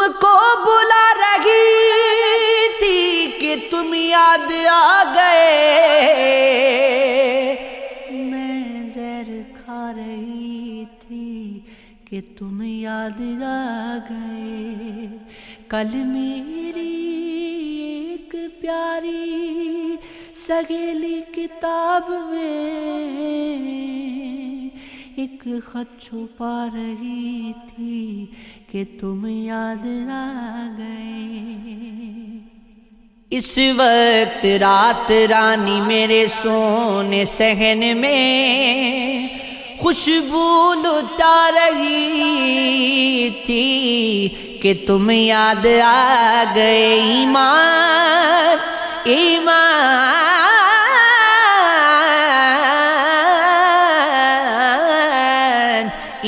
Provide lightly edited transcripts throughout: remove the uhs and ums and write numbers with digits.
تم کو بلا رہی تھی کہ تم یاد آ گئے، میں زہر کھا رہی تھی کہ تم یاد آ گئے۔ کل میری ایک پیاری سگیلی کتاب میں ایک خط چھپا رہی تھی کہ تم یاد آ گئے۔ اس وقت رات رانی میرے سونے صحن میں خوشبو لٹا رہی تھی کہ تم یاد آ گئے۔ ایمان ایمان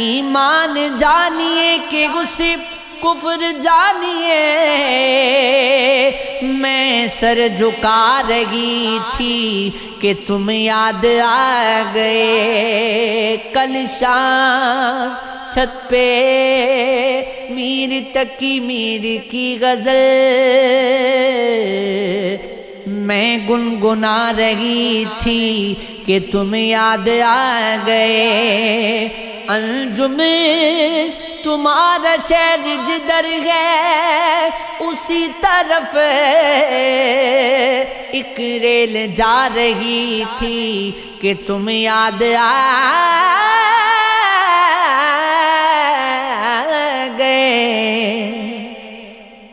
ایمان جانیے کہ غصب کفر جانیے، میں سر جھکا رہی تھی کہ تم یاد آ گئے۔ کل شام چھت پہ میر تقی میر کی غزل میں گنگنا رہی تھی کہ تم یاد آ گئے۔ انجم تمہارا شہر جدھر ہے اسی طرف ایک ریل جا رہی تھی کہ تم یاد آ گئے۔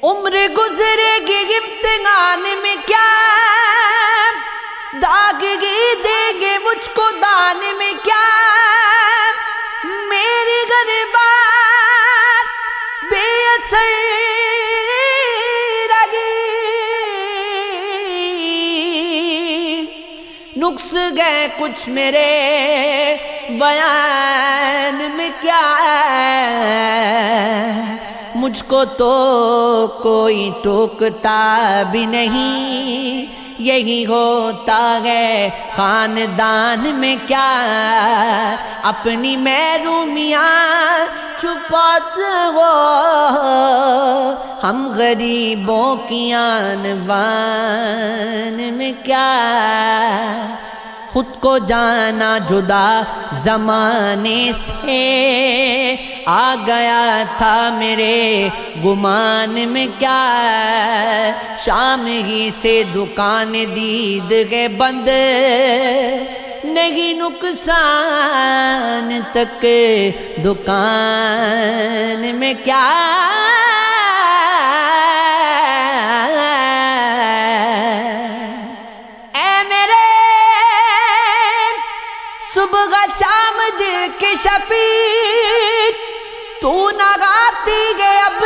عمر گزرے گی امتحان میں کیا داغ گی دیں گے مجھ کو دان میں کیا، میری غربات بے اثر رہی، نقص گئے کچھ میرے بیان میں کیا، مجھ کو تو کوئی ٹوکتا بھی نہیں، یہی ہوتا ہے خاندان میں کیا، اپنی محرومیاں چھپاتے ہو ہم غریبوں کی آن بان میں کیا، خود کو جانا جدا زمانے سے آ گیا تھا میرے گمان میں کیا، شام ہی سے دکان دید گئے بند نہیں نقصان تک دکان میں کیا، صبح شام دل کے شفیق تو نہ گاتی گئے اب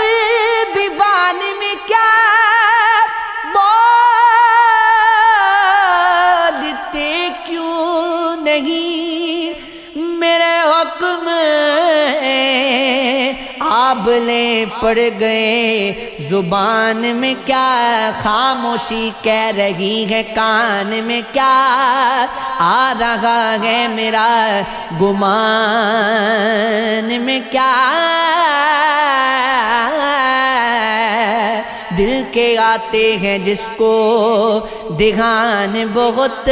بیوان میں کیا، بولتے کیوں نہیں میرے حق میں، آبلے پڑ گئے زبان میں کیا، خاموشی کہہ رہی ہے کان میں کیا، آ رہا ہے میرا گمان میں کیا، دل کے آتے ہیں جس کو دھیان بہت،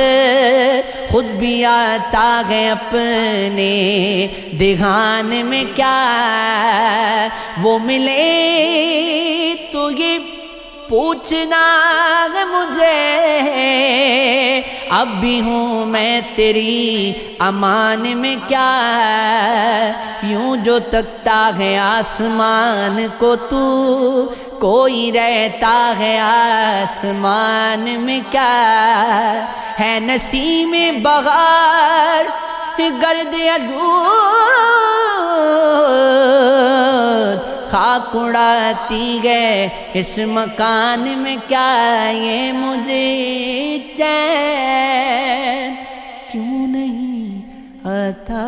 خود بھی آتا ہے اپنے دھیان میں کیا، وہ ملے تو یہ پوچھنا ہے مجھے، اب بھی ہوں میں تیری امان میں کیا، یوں جو تکتا ہے آسمان کو تو کوئی رہتا ہے آسمان میں کیا، ہے نسیم بہار گرد آلود خاک اڑاتی ہے اس مکان میں کیا، یہ مجھے چین کیوں نہیں آتا،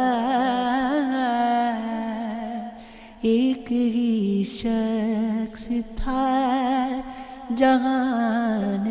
ایک ہی شخص تھا جہان